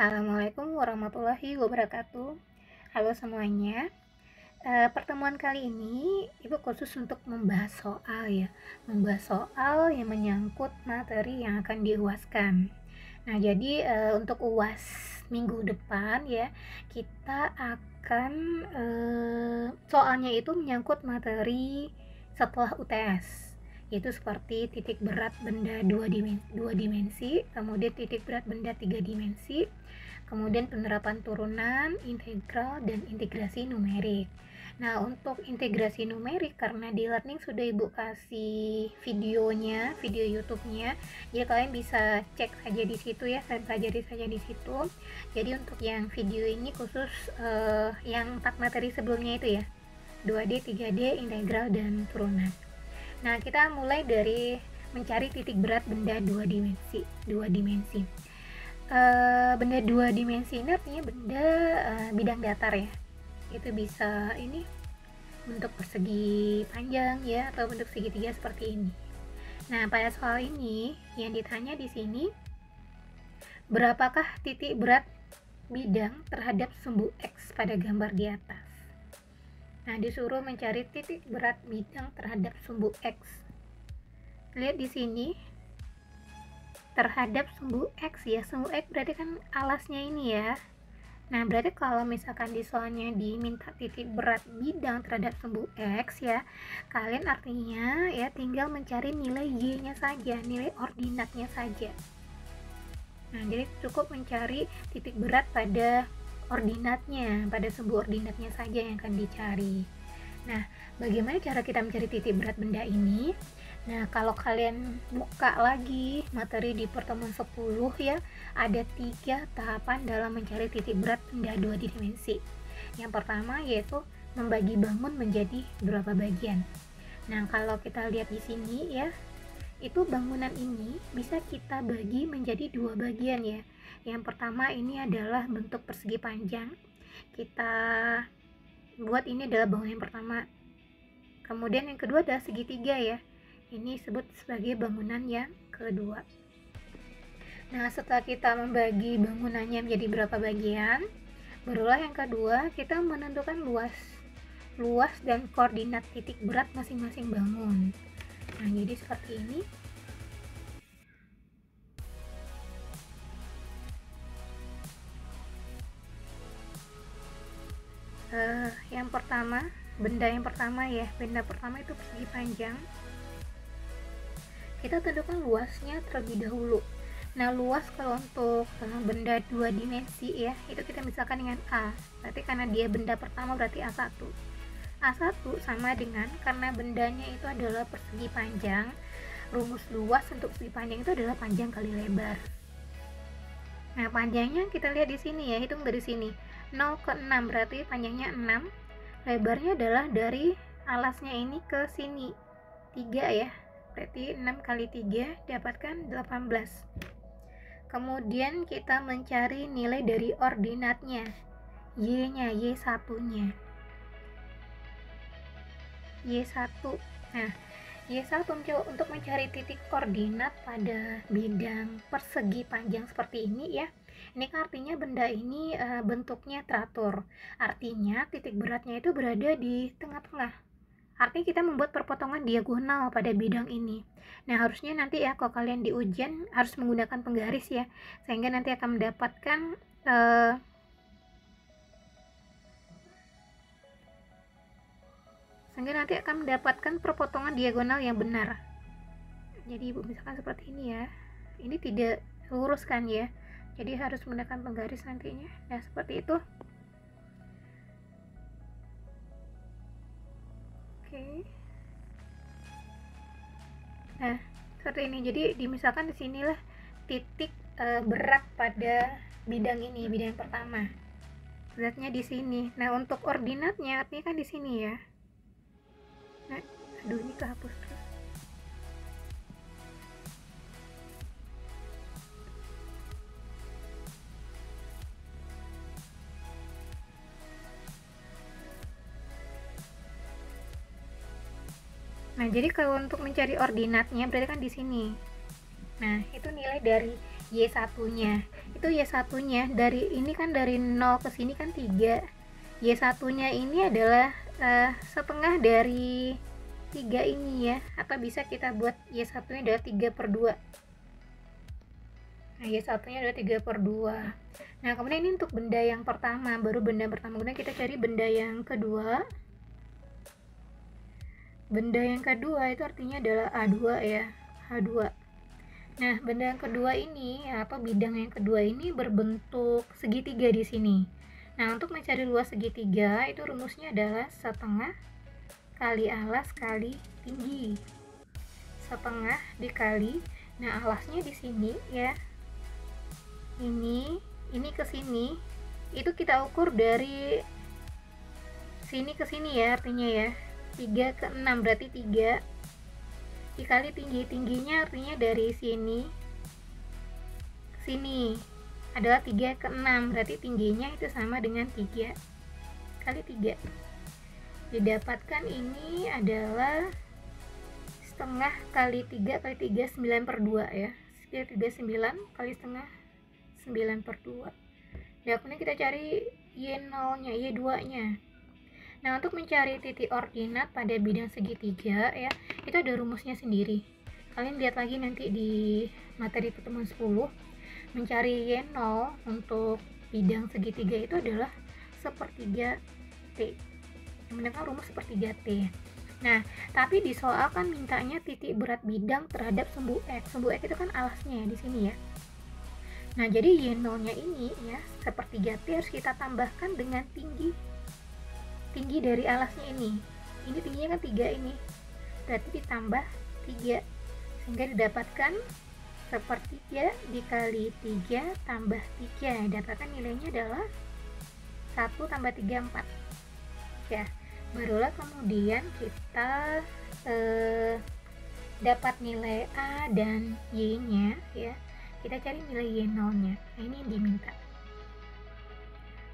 Assalamualaikum warahmatullahi wabarakatuh. Halo semuanya. Pertemuan kali ini Ibu khusus untuk membahas soal yang menyangkut materi yang akan diuaskan. Nah, jadi untuk UAS minggu depan ya, kita akan soalnya itu menyangkut materi setelah UTS, yaitu seperti titik berat benda 2 dimensi, kemudian titik berat benda 3 dimensi, kemudian penerapan turunan, integral, dan integrasi numerik. Nah, untuk integrasi numerik, karena di learning sudah Ibu kasih videonya, video YouTube-nya, jadi kalian bisa cek saja di situ ya, saya pelajari saja di situ. Jadi untuk yang video ini khusus yang 4 materi sebelumnya itu ya, 2D, 3D, integral, dan turunan. Nah, kita mulai dari mencari titik berat benda 2 dimensi. Benda 2 dimensi ini artinya benda bidang datar ya. Itu bisa ini bentuk persegi panjang ya, atau bentuk segitiga seperti ini. Nah, pada soal ini yang ditanya di sini, berapakah titik berat bidang terhadap sumbu X pada gambar di atas? Nah, disuruh mencari titik berat bidang terhadap sumbu X. Lihat di sini, terhadap sumbu X ya, sumbu X berarti kan alasnya ini ya. Nah, berarti kalau misalkan di soalnya diminta titik berat bidang terhadap sumbu X ya, kalian artinya ya tinggal mencari nilai Y-nya saja, nilai ordinatnya saja. Nah, jadi cukup mencari titik berat pada ordinatnya, pada sumbu ordinatnya saja yang akan dicari. Nah, bagaimana cara kita mencari titik berat benda ini? Nah, kalau kalian buka lagi materi di pertemuan 10 ya, ada 3 tahapan dalam mencari titik berat benda 2 dimensi. Yang pertama yaitu membagi bangun menjadi berapa bagian. Nah, kalau kita lihat di sini ya, itu bangunan ini bisa kita bagi menjadi 2 bagian ya. Yang pertama ini adalah bentuk persegi panjang. Kita buat ini adalah bangunan yang pertama. Kemudian yang kedua adalah segitiga ya. Ini disebut sebagai bangunan yang kedua. Nah, setelah kita membagi bangunannya menjadi berapa bagian, barulah yang kedua kita menentukan luas dan koordinat titik berat masing-masing bangun. Nah, jadi seperti ini. Benda pertama itu persegi panjang. Kita tentukan luasnya terlebih dahulu. Nah, luas kalau untuk benda 2 dimensi ya, itu kita misalkan dengan A. Berarti karena dia benda pertama berarti A1. A1 sama dengan, karena bendanya itu adalah persegi panjang, rumus luas untuk persegi panjang itu adalah panjang kali lebar. Nah, panjangnya kita lihat di sini ya, hitung dari sini. 0 ke 6 berarti panjangnya 6. Lebarnya adalah dari alasnya ini ke sini 3 ya. Berarti 6 kali 3 dapatkan 18. Kemudian kita mencari nilai dari ordinatnya, Y-nya, Y1-nya. Y1. Nah, Y1 untuk mencari titik koordinat pada bidang persegi panjang seperti ini ya. Ini kan artinya benda ini bentuknya teratur. Artinya titik beratnya itu berada di tengah-tengah. Artinya kita membuat perpotongan diagonal pada bidang ini. Nah, harusnya nanti ya kalau kalian di ujian harus menggunakan penggaris ya, sehingga nanti akan mendapatkan perpotongan diagonal yang benar. Jadi Ibu misalkan seperti ini ya. Ini tidak lurus kan ya. Jadi harus menggunakan penggaris nantinya. Nah, seperti itu. Oke. Nah, seperti ini. Jadi misalkan di sinilah titik berat pada bidang ini, bidang pertama. Beratnya di sini. Nah, untuk ordinatnya artinya kan di sini ya. Nah, aduh ini kehapus terus. Nah, jadi kalau untuk mencari ordinatnya berarti kan di sini. Nah, itu nilai dari Y1-nya. Itu Y1-nya dari ini kan dari 0 ke sini kan 3. Y1-nya ini adalah setengah dari 3 ini ya, atau bisa kita buat Y1-nya adalah 3/2. Nah, Y1-nya adalah 3/2. Nah, kemudian ini untuk benda yang pertama, baru benda pertama. Kemudian kita cari benda yang kedua. Benda yang kedua itu artinya adalah A2 ya, A2. Nah, benda yang kedua ini atau bidang yang kedua ini berbentuk segitiga di sini. Nah, untuk mencari luas segitiga itu rumusnya adalah setengah kali alas kali tinggi. Setengah dikali, nah alasnya di sini ya. Ini ke sini. Itu kita ukur dari sini ke sini ya, artinya ya. 3 ke 6 berarti 3 dikali tingginya artinya dari sini ke sini adalah 3 ke 6, berarti tingginya itu sama dengan 3 kali 3. Didapatkan ini adalah setengah kali 3 kali 3 9/2 ya. 39 kali setengah 9/2. Ya, kemudian kita cari Y0 nya, Y2 nya. Nah, untuk mencari titik ordinat pada bidang segitiga ya, itu ada rumusnya sendiri. Kalian lihat lagi nanti di materi pertemuan 10. Mencari Y0 untuk bidang segitiga itu adalah sepertiga T. Menggunakan rumus sepertiga T. Nah, tapi di soal kan mintanya titik berat bidang terhadap sumbu X. Sumbu X itu kan alasnya ya, di sini ya. Nah, jadi Y0-nya ini ya, sepertiga T harus kita tambahkan dengan tinggi dari alasnya ini tingginya kan 3 ini, berarti ditambah 3 sehingga didapatkan sepertiga dikali 3 tambah 3, dapatkan nilainya adalah 1 tambah 3 4 ya. Barulah kemudian kita dapat nilai A dan Y nya ya, kita cari nilai Y0 nya. Nah, ini yang diminta.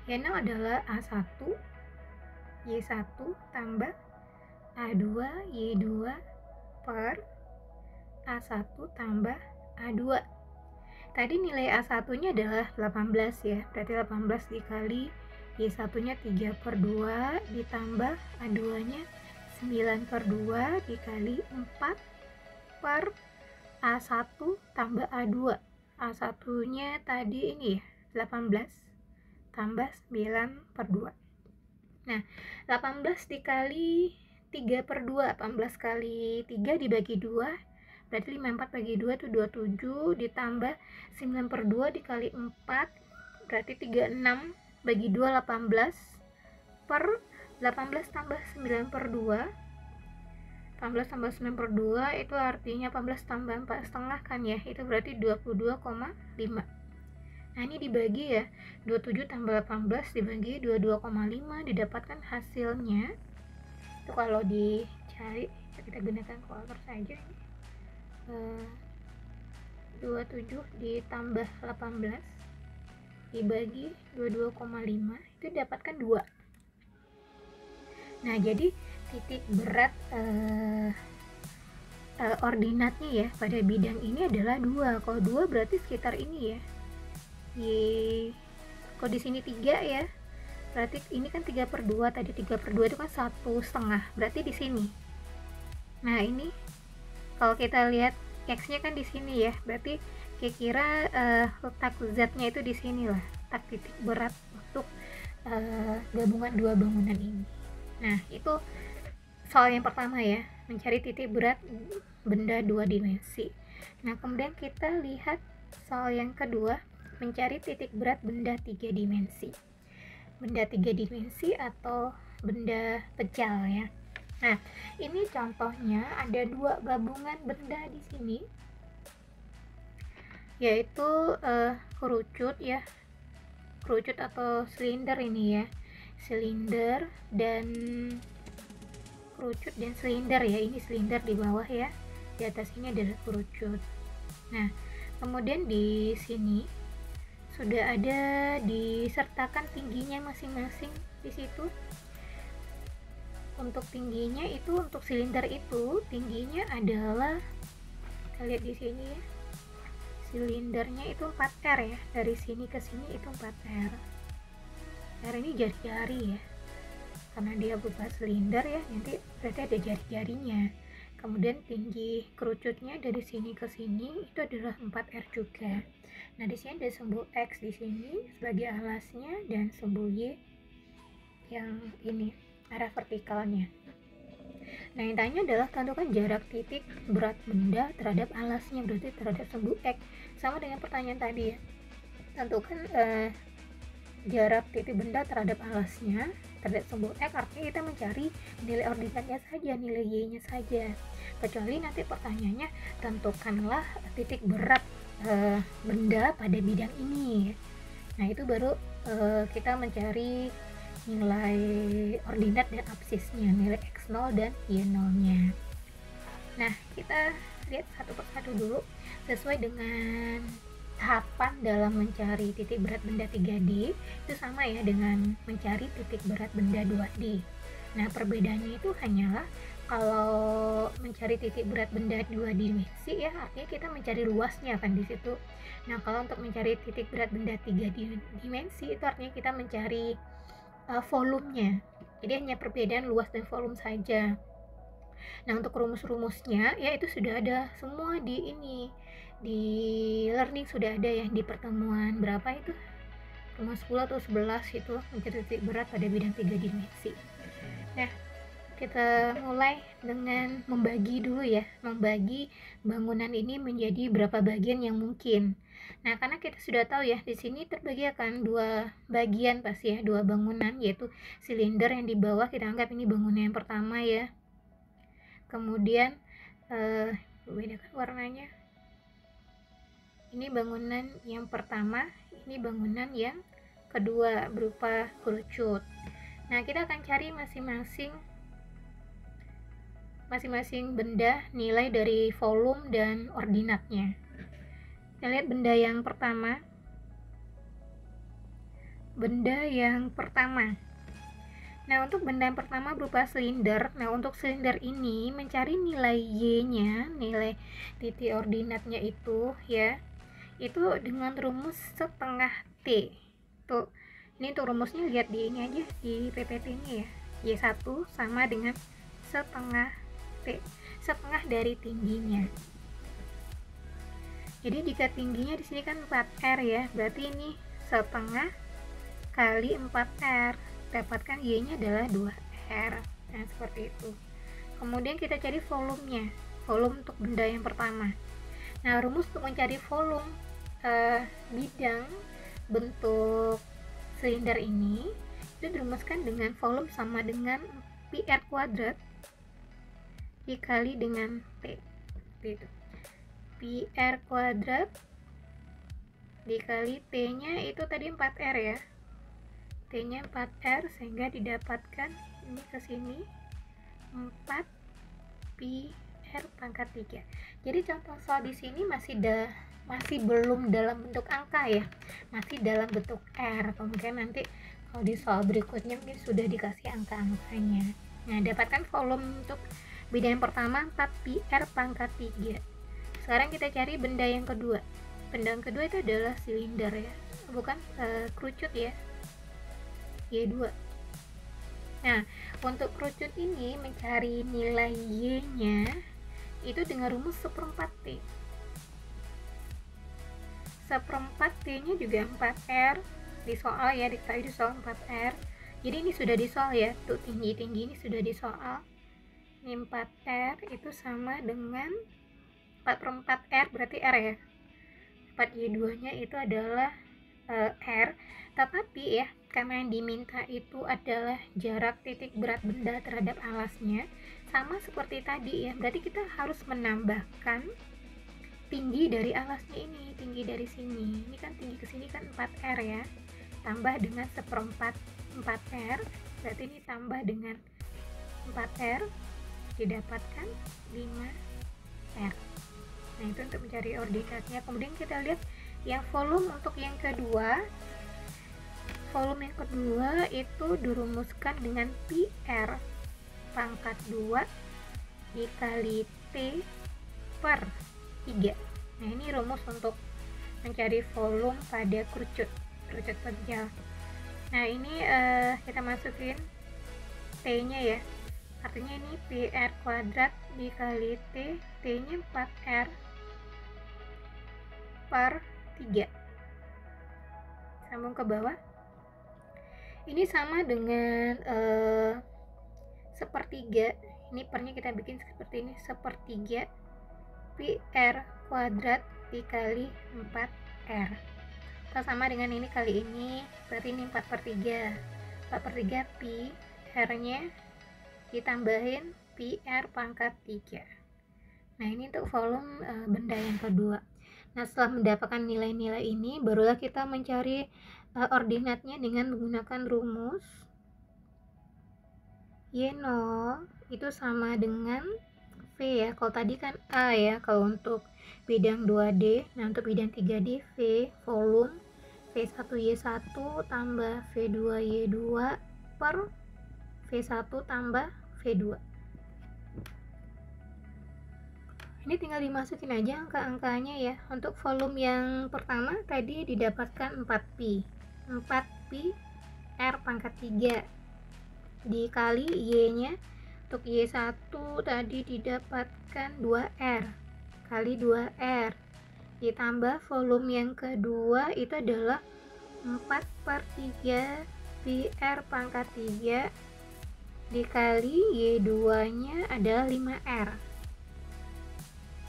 Y0 adalah A1 Y1 tambah A2 Y2 per A1 tambah A2. Tadi nilai A1 nya adalah 18 ya, berarti 18 dikali Y1 nya 3/2 ditambah A2 nya 9/2 dikali 4 per A1 tambah A2. A1 nya tadi ini ya 18 tambah 9/2. Nah, 18 dikali 3/2, 18 kali 3 dibagi 2, berarti 54 bagi 2 itu 27, ditambah 9/2 dikali 4, berarti 36, bagi 2 18, per 18 tambah 9/2, 18 tambah 9/2 itu artinya 18 tambah 4 setengah kan ya, itu berarti 22,5. Nah, ini dibagi ya, 27 tambah 18 dibagi 22,5, didapatkan hasilnya. Itu kalau dicari, kita gunakan kalkulator saja ini. 27 ditambah 18 dibagi 22,5 itu didapatkan 2. Nah, jadi titik berat ordinatnya ya pada bidang ini adalah 2. Kalau 2 berarti sekitar ini ya. Kalau di sini 3 ya, berarti ini kan 3/2, tadi 3/2 itu kan 1,5, berarti di sini. Nah, ini kalau kita lihat X nya kan di sini ya, berarti kira-kira letak Z nya itu di sini lah, letak titik berat untuk gabungan dua bangunan ini. Nah, itu soal yang pertama ya, mencari titik berat benda 2 dimensi. Nah, kemudian kita lihat soal yang kedua, mencari titik berat benda 3 dimensi. Benda 3 dimensi atau benda pejal ya. Nah, ini contohnya ada 2 gabungan benda di sini, yaitu kerucut ya, kerucut atau silinder ini ya, silinder dan kerucut dan silinder ya. Ini silinder di bawah ya, di atas ini adalah kerucut. Nah, kemudian di sini sudah ada disertakan tingginya masing-masing di situ. Untuk tingginya itu, untuk silinder itu tingginya adalah, kita lihat di sini ya, silindernya itu 4R ya, dari sini ke sini itu 4R. R ini jari-jari ya, karena dia berupa silinder ya, nanti berarti ada jari-jarinya. Kemudian tinggi kerucutnya dari sini ke sini itu adalah 4R juga. Nah, di sini ada sumbu X di sini sebagai alasnya dan sumbu Y yang ini arah vertikalnya. Nah, yang tanya adalah tentukan jarak titik berat benda terhadap alasnya, berarti terhadap sumbu X. Sama dengan pertanyaan tadi ya. Tentukan jarak titik benda terhadap alasnya terhadap sumbu X, artinya kita mencari nilai ordinatnya saja, nilai Y-nya saja. Kecuali nanti pertanyaannya tentukanlah titik berat benda pada bidang ini. Nah, itu baru kita mencari nilai ordinat dan absisnya, nilai X0 dan Y0-nya. Nah, kita lihat satu persatu dulu sesuai dengan tahapan dalam mencari titik berat benda 3D. Itu sama ya dengan mencari titik berat benda 2D. Nah, perbedaannya itu hanyalah kalau mencari titik berat benda 2 dimensi ya, artinya kita mencari luasnya kan di situ. Nah, kalau untuk mencari titik berat benda 3 dimensi itu artinya kita mencari volumenya. Jadi hanya perbedaan luas dan volume saja. Nah, untuk rumus-rumusnya ya itu sudah ada semua di ini, di learning sudah ada ya, di pertemuan berapa itu, rumus 10 atau 11 itu mencari titik berat pada bidang 3 dimensi. Nah, kita mulai dengan membagi dulu ya, membagi bangunan ini menjadi berapa bagian yang mungkin. Nah, karena kita sudah tahu ya, di sini terbagi akan dua bagian pasti ya, dua bangunan, yaitu silinder yang di bawah kita anggap ini bangunan yang pertama ya. Kemudian bedakan warnanya. Ini bangunan yang pertama, ini bangunan yang kedua berupa kerucut. Nah, kita akan cari masing-masing benda nilai dari volume dan ordinatnya. Kita lihat benda yang pertama. Nah, untuk benda yang pertama berupa silinder. Nah, untuk silinder ini mencari nilai Y-nya, nilai titik ordinatnya itu ya, itu dengan rumus setengah T. Tuh, ini untuk rumusnya lihat di ini aja, di PPT-nya ya. Y1 sama dengan setengah T, setengah dari tingginya. Jadi jika tingginya di sini kan 4R ya, berarti ini setengah kali 4R, dapatkan Y-nya adalah 2R. Nah, seperti itu. Kemudian kita cari volumenya, volume untuk benda yang pertama. Nah, rumus untuk mencari volume bidang bentuk silinder ini itu dirumuskan dengan volume sama dengan PR kuadrat dikali dengan T. Gitu. PR kuadrat dikali T-nya itu tadi 4R ya. T-nya 4R sehingga didapatkan ini ke sini 4 PR pangkat 3. Jadi contoh soal di sini masih belum dalam bentuk angka ya. Masih dalam bentuk R. Kemudian nanti kalau di soal berikutnya mungkin sudah dikasih angka-angkanya. Nah, dapatkan volume untuk bidang yang pertama 4 PR pangkat 3. Sekarang kita cari benda yang kedua. Benda yang kedua itu adalah silinder ya, bukan kerucut ya, Y2. Nah, untuk kerucut ini mencari nilai Y-nya itu dengan rumus 1/4 T. 1/4 T-nya juga 4R di soal ya, diketahui di soal 4R. Jadi ini sudah di soal ya, tuh tinggi-tinggi ini sudah di soal. Ini 4R itu sama dengan 4/4R, berarti R ya. 4Y2 nya itu adalah R, tetapi ya karena yang diminta itu adalah jarak titik berat benda terhadap alasnya, sama seperti tadi ya, berarti kita harus menambahkan tinggi dari alasnya ini, tinggi dari sini. Ini kan tinggi ke sini kan 4R ya, tambah dengan 1/4 4R, berarti ini tambah dengan 4R didapatkan 5R. Nah, itu untuk mencari ordinatnya. Kemudian kita lihat yang volume untuk yang kedua. Volume yang kedua itu dirumuskan dengan PR pangkat 2 dikali T per 3. Nah, ini rumus untuk mencari volume pada kerucut penjal. Nah ini kita masukin T nya ya, artinya ini PR kuadrat dikali T, T nya 4R per 3, sambung ke bawah. Ini sama dengan sepertiga, ini pernya kita bikin seperti ini, sepertiga PR kuadrat dikali 4R, atau sama dengan ini kali ini, berarti ini 4 per 3, 4 per 3 pi, R nya ditambahin PR pangkat 3. Nah ini untuk volume benda yang kedua. Nah setelah mendapatkan nilai-nilai ini, barulah kita mencari ordinatnya dengan menggunakan rumus Y0 itu sama dengan V ya. Kalau tadi kan A ya, kalau untuk bidang 2D. Nah untuk bidang 3D V, volume V1Y1 tambah V2Y2 per V1 tambah V2. Ini tinggal dimasukin aja angka-angkanya ya. Untuk volume yang pertama tadi didapatkan 4pi 4pi R pangkat 3 dikali Y nya. Untuk Y1 tadi didapatkan 2R kali 2R ditambah volume yang kedua itu adalah 4 per 3 pi R pangkat 3 dikali Y2 nya adalah 5R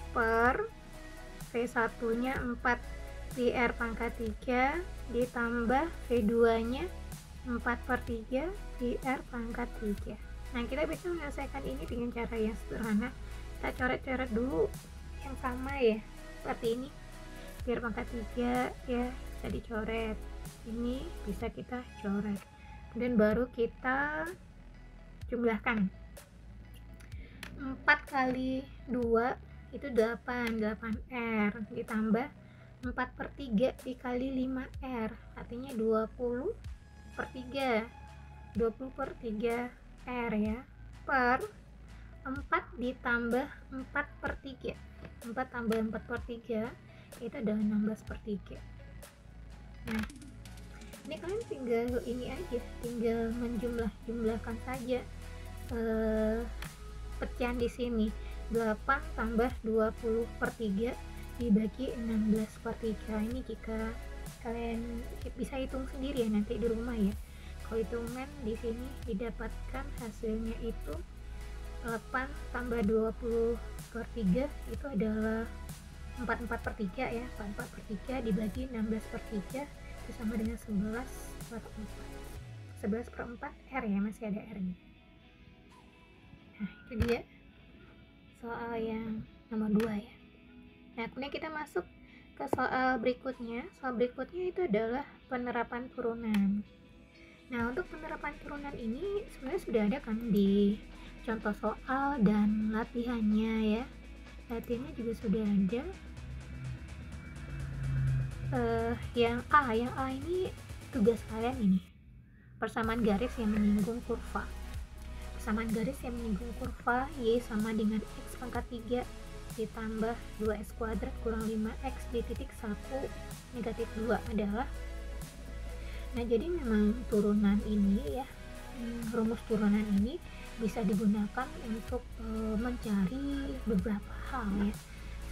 per V1 nya 4 PR pangkat 3 ditambah V2 nya 4 per 3 PR pangkat 3. Nah kita bisa menyelesaikan ini dengan cara yang sederhana. Kita coret-coret dulu yang sama ya, seperti ini, PR pangkat 3 ya bisa dicoret, ini bisa kita coret, kemudian baru kita jumlahkan. 4 kali 2 itu 8R ditambah 4 per 3 dikali 5R, artinya 20 per 3 20 per 3 R ya, per 4 ditambah 4 per 3 4 tambah 4 per 3 itu adalah 16 per 3. Nah ini kalian tinggal ini aja, tinggal menjumlahkan saja pecahan di sini. 8 tambah 20 per 3 dibagi 16 per 3. Ini jika kalian bisa hitung sendiri ya nanti di rumah ya. Kalau hitungan di sini didapatkan hasilnya itu 8 tambah 20 per 3 itu adalah 44 per 3 ya. 44 per 3 dibagi 16 per 3 itu sama dengan 11 per 4. 11 per 4 R ya, masih ada R nya. Nah itu dia soal yang nomor 2 ya. Nah kemudian kita masuk ke soal berikutnya. Soal berikutnya itu adalah penerapan turunan. Nah untuk penerapan turunan ini sebenarnya sudah ada kan di contoh soal dan latihannya ya. Latihannya juga sudah ada. Yang A ini tugas kalian ini, persamaan garis yang menyinggung kurva. Persamaan garis yang menyinggung kurva Y sama dengan X pangkat 3 ditambah 2x kuadrat kurang 5x di titik 1 negatif 2 adalah. Nah jadi memang turunan ini ya, rumus turunan ini bisa digunakan untuk mencari beberapa hal ya.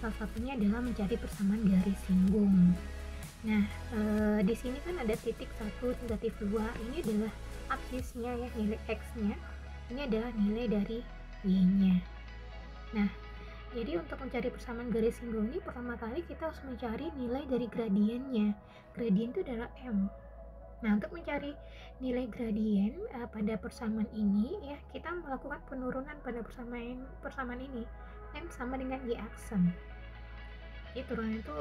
Salah satunya adalah mencari persamaan garis singgung. Nah di sini kan ada titik 1 negatif 2, ini adalah absisnya ya, nilai x nya, ini adalah nilai dari y nya. Nah jadi untuk mencari persamaan garis singgung ini pertama kali kita harus mencari nilai dari gradiennya. Gradien itu adalah m. Nah untuk mencari nilai gradien pada persamaan ini ya, kita melakukan penurunan pada persamaan ini. M sama dengan y aksen. Jadi turunan itu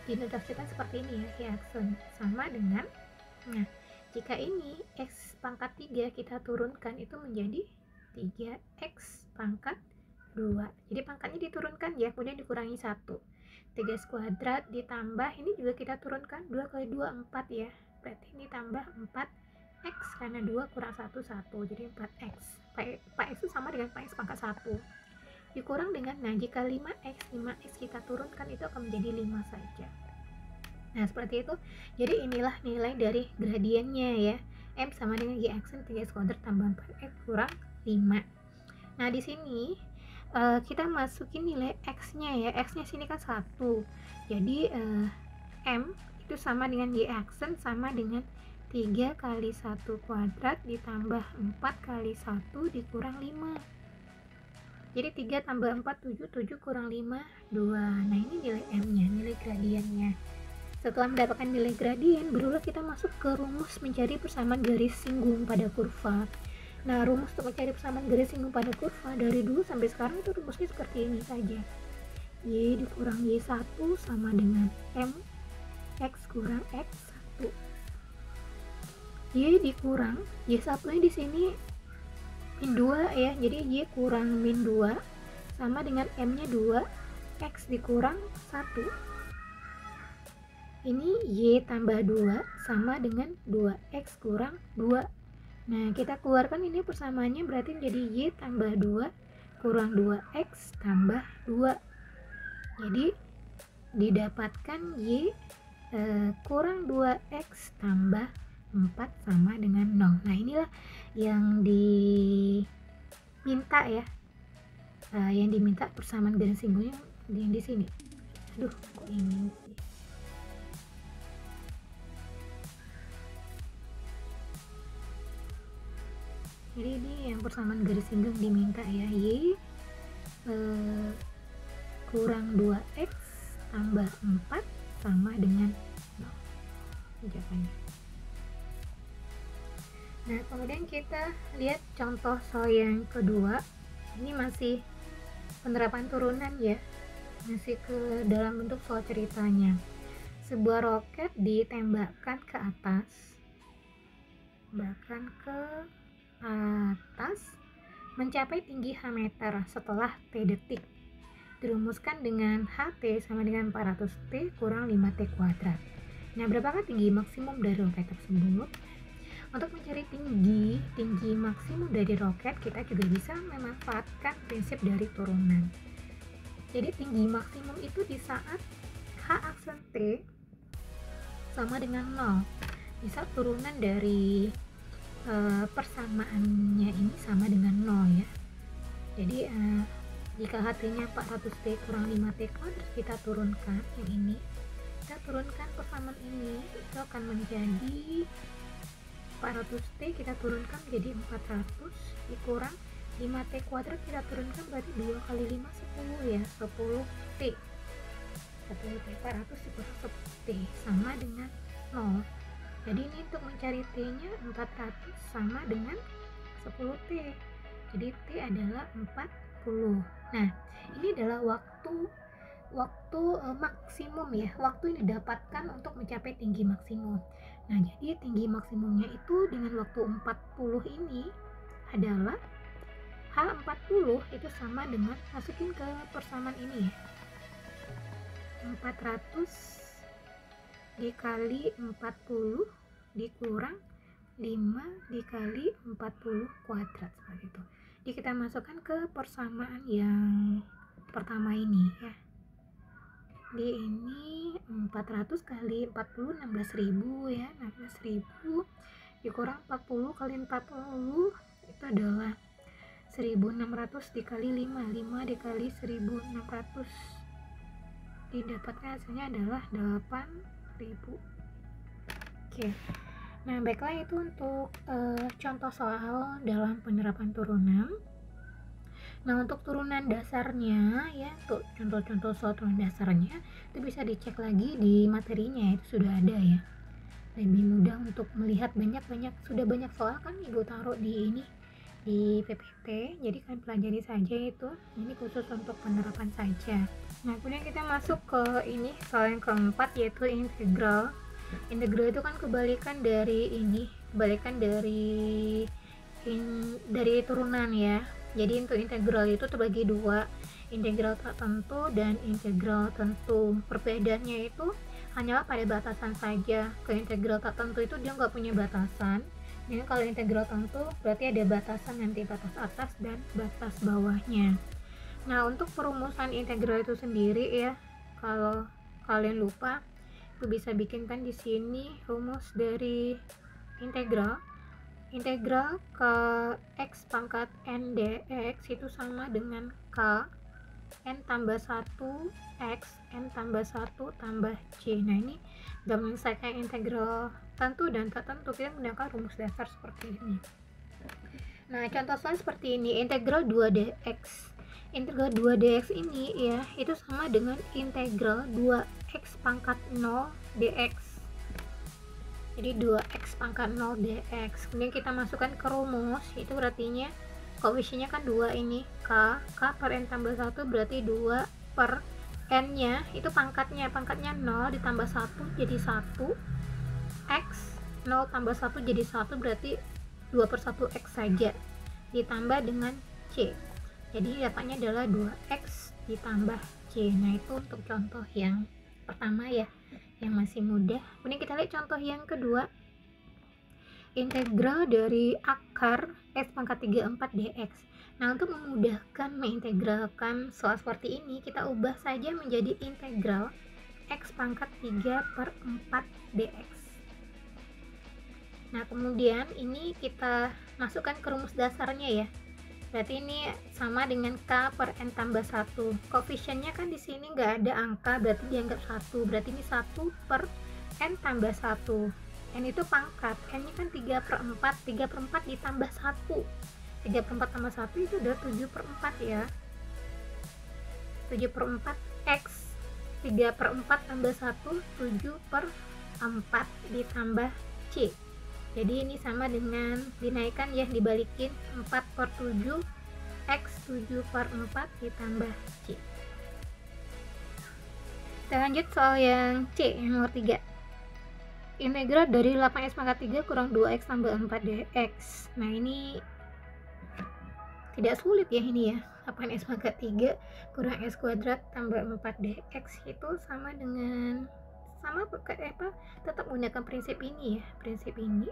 dinotasikan seperti ini ya, y aksen sama dengan, nah jika ini x pangkat 3 kita turunkan itu menjadi 3x pangkat 2. Jadi pangkatnya diturunkan ya, kemudian dikurangi 1. 3x kuadrat ditambah, ini juga kita turunkan, 2 kali 2 4 ya. Berarti ini tambah 4x karena 2 kurang 1 1. Jadi 4x. 4x itu sama dengan 4x pangkat 1. dikurang dengan, nah jika 5x kita turunkan itu akan menjadi 5 saja. Nah seperti itu. Jadi inilah nilai dari gradiennya ya. M sama dengan Y aksen 3x kuadrat tambah 4x kurang 5. Nah di sini kita masukin nilai x nya ya. X nya sini kan 1, jadi M itu sama dengan Y aksen sama dengan 3 kali 1 kuadrat ditambah 4 kali 1 dikurang 5. Jadi 3 tambah 4, 7, 7 kurang 5, 2. Nah ini nilai M nya, nilai gradiennya. Setelah mendapatkan nilai gradien, barulah kita masuk ke rumus mencari persamaan garis singgung pada kurva. Nah, rumus untuk mencari persamaan garis singgung pada kurva dari dulu sampai sekarang itu rumusnya seperti ini saja. Y dikurang Y1 sama dengan M X kurang X1. Y dikurang Y1 nya di sini min 2 ya. Jadi Y kurang min 2 sama dengan M nya 2, X dikurang 1. Ini Y tambah 2 sama dengan 2X kurang 2. Nah, kita keluarkan ini persamaannya berarti jadi Y tambah 2 kurang 2X tambah 2. Jadi didapatkan Y kurang 2X tambah 4 sama dengan 0. Nah, inilah yang diminta ya. Yang diminta persamaan garis singgungnya yang di sini. Aduh, kok ini sih. Jadi ini yang persamaan garis singgung diminta ya. Y kurang 2X tambah 4 sama dengan 0 jawabannya. Nah kemudian kita lihat contoh soal yang kedua. Ini masih penerapan turunan ya, masih ke dalam bentuk soal ceritanya. Sebuah roket ditembakkan ke atas, bahkan ke atas mencapai tinggi H meter setelah T detik. Dirumuskan dengan HT sama dengan 400T kurang 5T kuadrat. Nah, berapakah tinggi maksimum dari roket tersebut? Untuk mencari tinggi maksimum dari roket, kita juga bisa memanfaatkan prinsip dari turunan. Jadi tinggi maksimum itu di saat H aksen T sama dengan 0. Di saat turunan dari persamaannya ini sama dengan 0 ya. Jadi jika HT-nya 400T kurang 5T kuadrat, kita turunkan yang ini. Kita turunkan persamaan ini, itu akan menjadi 400T, kita turunkan jadi 400 dikurang 5T kuadrat, kita turunkan berarti 2 kali 5 10 ya, 10T. 10T 400 dikurang 10T sama dengan 0. Jadi ini untuk mencari T-nya 400 sama dengan 10T. Jadi T adalah 40. Nah, ini adalah waktu maksimum ya, waktu yang didapatkan untuk mencapai tinggi maksimum. Nah, jadi tinggi maksimumnya itu dengan waktu 40 ini adalah H40 itu sama dengan, masukin ke persamaan ini ya, 400 dikali 40 dikurang 5 dikali 40 kuadrat seperti itu. Jadi kita masukkan ke persamaan yang pertama ini ya. Di ini 400 kali 40 16.000 ya, 16.000 dikurang 40 kali 40 itu adalah 1.600 dikali 5 dikali 1.600, didapatkan hasilnya adalah 8.000. Oke. Nah, baiklah itu untuk contoh soal dalam penerapan turunan. Nah, untuk turunan dasarnya ya, untuk contoh-contoh soal turunan dasarnya itu bisa dicek lagi di materinya, itu sudah ada ya. Lebih mudah untuk melihat sudah banyak soal kan Ibu taruh di ini di PPT, jadi kalian pelajari saja itu. Ini khusus untuk penerapan saja. Nah, kemudian kita masuk ke ini soal yang keempat, yaitu integral. Integral itu kan kebalikan dari ini, kebalikan dari turunan ya. Jadi untuk integral itu terbagi dua, integral tak tentu dan integral tentu. Perbedaannya itu hanyalah pada batasan saja. Ke integral tak tentu itu dia nggak punya batasan. Jadi kalau integral tentu berarti ada batasan, nanti batas atas dan batas bawahnya. Nah, untuk perumusan integral itu sendiri ya, kalau kalian lupa, itu bisa bikinkan di sini rumus dari integral k x pangkat n dx itu sama dengan k n tambah 1 x n tambah 1 tambah c. Nah, ini dalam menyelesaikan integral tentu dan tak tentu kita menggunakan rumus dasar seperti ini. Nah, contoh soal seperti ini, integral 2 dx. Integral 2 dx ini ya, itu sama dengan integral 2x pangkat 0 dx. Jadi 2x pangkat 0 dx. Kemudian kita masukkan ke rumus, itu artinya koefisiennya kan 2 ini, k per n tambah 1 berarti 2 per n nya itu pangkatnya 0 ditambah 1 jadi 1, x 0 tambah 1 jadi 1 berarti 2 per 1 x saja, ditambah dengan c. Jadi dapatnya adalah 2x ditambah c. Nah, itu untuk contoh yang pertama ya, yang masih mudah. Kemudian kita lihat contoh yang kedua, integral dari akar x pangkat 34 dx. Nah, untuk memudahkan mengintegralkan soal seperti ini, kita ubah saja menjadi integral x pangkat 3 per 4 dx. Nah, kemudian ini kita masukkan ke rumus dasarnya ya. Berarti ini sama dengan k per n tambah 1. Koefisiennya kan di sini nggak ada angka, berarti dianggap 1. Berarti ini 1 per n tambah 1. N itu pangkat, n nya kan 3 per 4. 3 per 4 ditambah 1. 3 per 4 tambah 1 itu udah 7 per 4 ya. 7 per 4 x. 3 per 4 tambah 1, 7 per 4 ditambah c. Jadi ini sama dengan dinaikkan ya, dibalikin 4 per 7 x 7 per 4 ditambah c. Kita lanjut soal yang c, yang nomor 3. Integral dari 8x pangkat 3 kurang 2x tambah 4 dx. Nah, ini tidak sulit ya ini ya. 8x pangkat 3 kurang x kuadrat tambah 4 dx itu sama dengan tetap menggunakan prinsip ini ya, prinsip ini.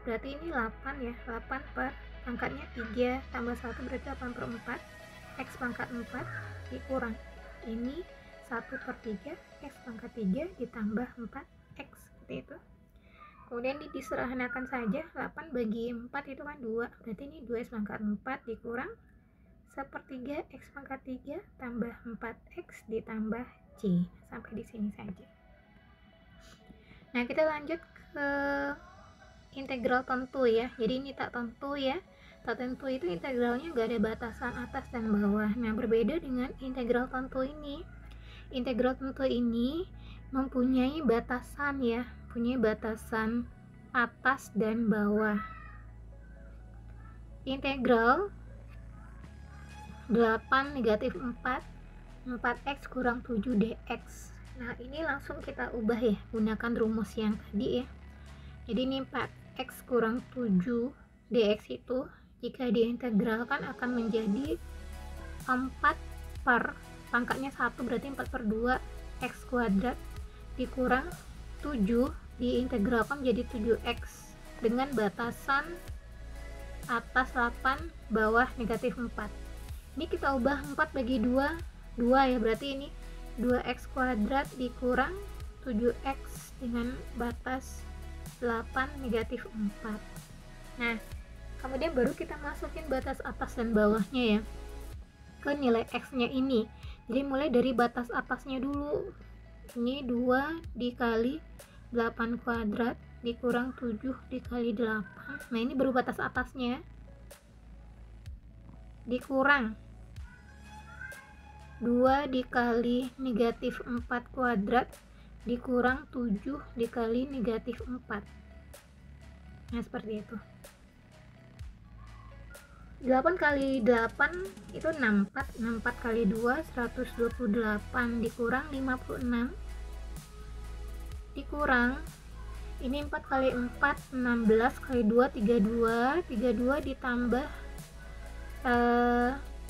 Berarti ini 8 ya, 8 per pangkatnya 3 tambah 1 berarti 8 per 4 x pangkat 4 dikurang ini 1 per 3 x pangkat 3 ditambah 4 x, seperti itu. Kemudian disederhanakan saja, 8 bagi 4 itu kan 2, berarti ini 2x pangkat 4 dikurang 1/3 x pangkat 3 tambah 4x ditambah c. Sampai di sini saja. Nah, kita lanjut ke integral tentu ya. Jadi ini tak tentu ya. Tak tentu itu integralnya gak ada batasan atas dan bawah. Nah, berbeda dengan integral tentu ini. Integral tentu ini mempunyai batasan ya, punya batasan atas dan bawah. Integral 8 negatif 4 4x kurang 7 dx. Nah, ini langsung kita ubah ya, gunakan rumus yang tadi ya. Jadi ini 4x kurang 7 dx itu jika diintegralkan akan menjadi 4 per pangkatnya 1 berarti 4 per 2 x kuadrat dikurang 7 diintegralkan menjadi 7x dengan batasan atas 8 bawah negatif 4. Ini kita ubah 4 bagi 2 ya, berarti ini 2x kuadrat dikurang 7x dengan batas 8 negatif 4. Nah, kemudian baru kita masukin batas atas dan bawahnya ya ke nilai x nya ini. Jadi mulai dari batas atasnya dulu, ini 2 dikali 8 kuadrat dikurang 7 dikali 8. Nah, ini baru batas atasnya, dikurang 2 dikali negatif 4 kuadrat dikurang 7 dikali negatif 4. Nah, seperti itu. 8 kali 8 itu 64. 64 kali 2 128 dikurang 56 dikurang ini 4 kali 4 16 kali 2 32 ditambah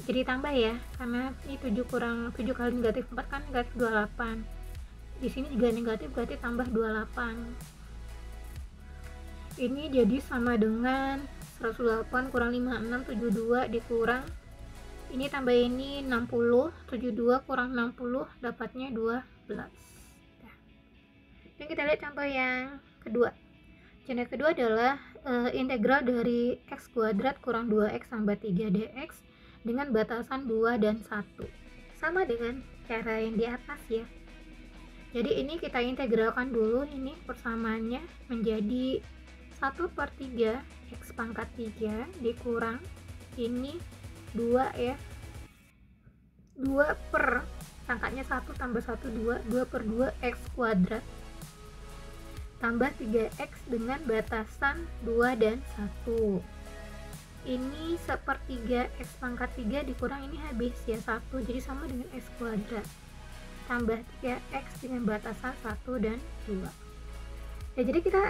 jadi tambah ya, karena ini 7 kurang 7 kali negatif 4 kan negatif 28. Di sini juga negatif berarti tambah 28. Ini jadi sama dengan 108 kurang 56 72 dikurang ini tambah ini 60, 72 kurang 60 dapatnya 12. Nah, dan kita lihat contoh yang kedua. Contoh kedua adalah integral dari x kuadrat kurang 2x tambah 3 dx dengan batasan 2 dan 1. Sama dengan cara yang di atas ya. Jadi ini kita integralkan dulu, ini persamaannya menjadi 1/3 x pangkat 3 dikurang ini 2 ya, 2 per pangkatnya 1 tambah 1 2 per 2 x kuadrat tambah 3x dengan batasan 2 dan 1. Ini 1/3 x pangkat 3 dikurang ini habis ya 1, jadi sama dengan x kuadrat tambah 3x dengan batasan 1 dan 2. Ya, jadi kita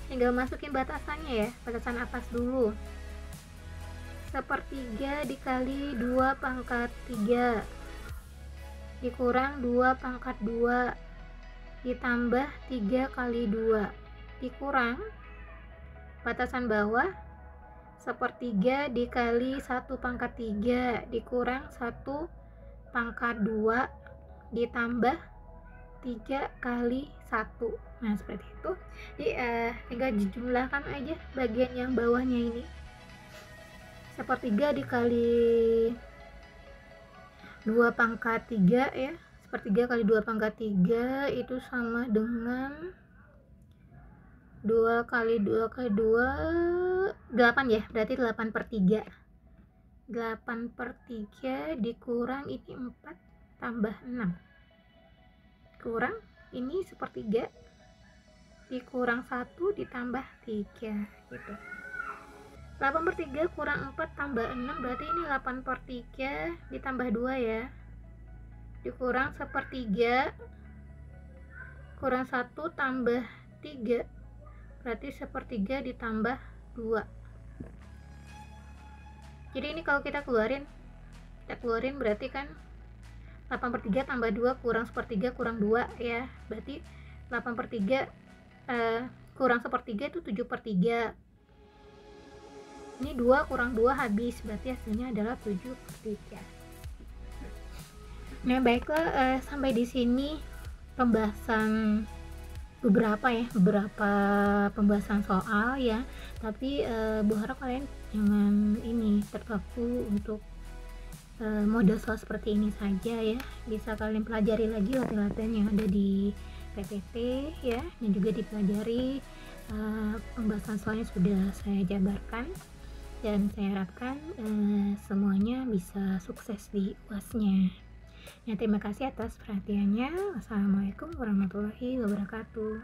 tinggal masukin batasannya ya, batasan atas dulu. 1/3 dikali 2 pangkat 3 dikurang 2 pangkat 2 ditambah 3 kali 2 dikurang batasan bawah 1/3 dikali 1 pangkat 3 dikurang 1 pangkat 2 ditambah 3 kali 1. Nah seperti itu. Jadi tinggal dijumlahkan aja bagian yang bawahnya ini. 1/3 dikali 2 pangkat 3 ya, 1/3 kali 2 pangkat 3 itu sama dengan 2 kali 2 kali 2 8 ya, berarti 8/3. 8/3 dikurang ini 4 tambah 6 kurang ini 1/3 dikurang 1 ditambah 3 gitu. 8/3 kurang 4 tambah 6 berarti ini 8/3 ditambah 2 ya, dikurang 1/3 kurang 1 tambah 3 berarti 1/3 ditambah 2. Jadi ini kalau kita keluarin berarti kan 8/3 tambah 2 kurang 1/3 kurang 2 ya, berarti 8/3 kurang 1/3 itu 7/3. Ini 2 kurang 2 habis, berarti hasilnya adalah 7/3. Nah baiklah, sampai di sini pembahasan beberapa pembahasan soal ya, tapi Bu harap kalian jangan ini terpaku untuk model soal seperti ini saja ya, bisa kalian pelajari lagi latihan-latihan yang ada di PPT ya, dan juga dipelajari pembahasan soalnya sudah saya jabarkan, dan saya harapkan semuanya bisa sukses di UAS-nya. Ya, terima kasih atas perhatiannya. Wassalamualaikum warahmatullahi wabarakatuh.